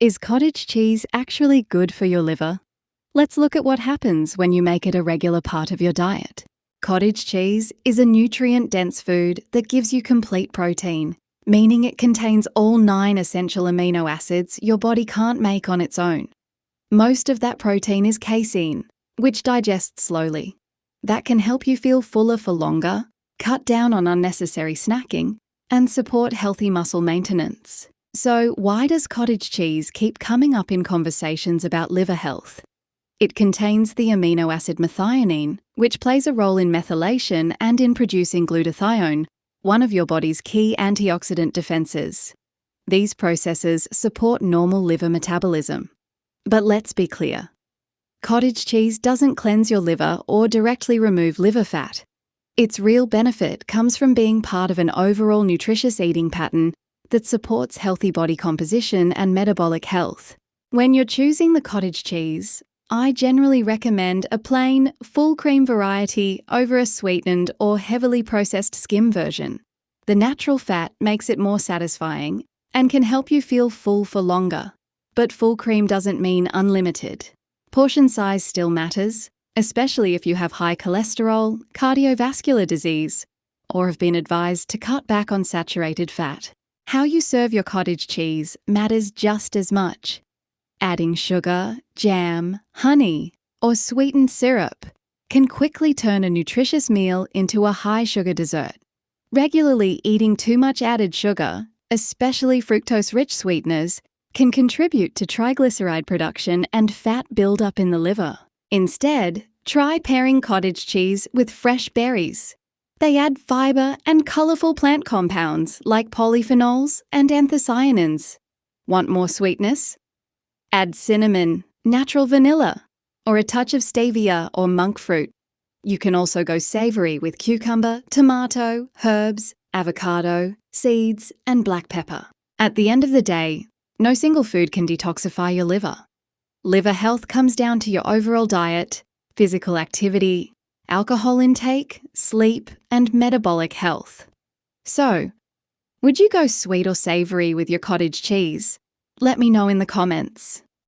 Is cottage cheese actually good for your liver? Let's look at what happens when you make it a regular part of your diet. Cottage cheese is a nutrient-dense food that gives you complete protein, meaning it contains all 9 essential amino acids your body can't make on its own. Most of that protein is casein, which digests slowly. That can help you feel fuller for longer, cut down on unnecessary snacking, and support healthy muscle maintenance. So why does cottage cheese keep coming up in conversations about liver health? It contains the amino acid methionine, which plays a role in methylation and in producing glutathione, one of your body's key antioxidant defenses. These processes support normal liver metabolism. But let's be clear. Cottage cheese doesn't cleanse your liver or directly remove liver fat. Its real benefit comes from being part of an overall nutritious eating pattern that supports healthy body composition and metabolic health. When you're choosing the cottage cheese, I generally recommend a plain, full cream variety over a sweetened or heavily processed skim version. The natural fat makes it more satisfying and can help you feel full for longer. But full cream doesn't mean unlimited. Portion size still matters, especially if you have high cholesterol, cardiovascular disease, or have been advised to cut back on saturated fat. How you serve your cottage cheese matters just as much. Adding sugar, jam, honey, or sweetened syrup can quickly turn a nutritious meal into a high-sugar dessert. Regularly eating too much added sugar, especially fructose-rich sweeteners, can contribute to triglyceride production and fat buildup in the liver. Instead, try pairing cottage cheese with fresh berries. They add fiber and colorful plant compounds like polyphenols and anthocyanins. Want more sweetness? Add cinnamon, natural vanilla, or a touch of stevia or monk fruit. You can also go savoury with cucumber, tomato, herbs, avocado, seeds, and black pepper. At the end of the day, no single food can detoxify your liver. Liver health comes down to your overall diet, physical activity, alcohol intake, sleep, and metabolic health. So, would you go sweet or savoury with your cottage cheese? Let me know in the comments.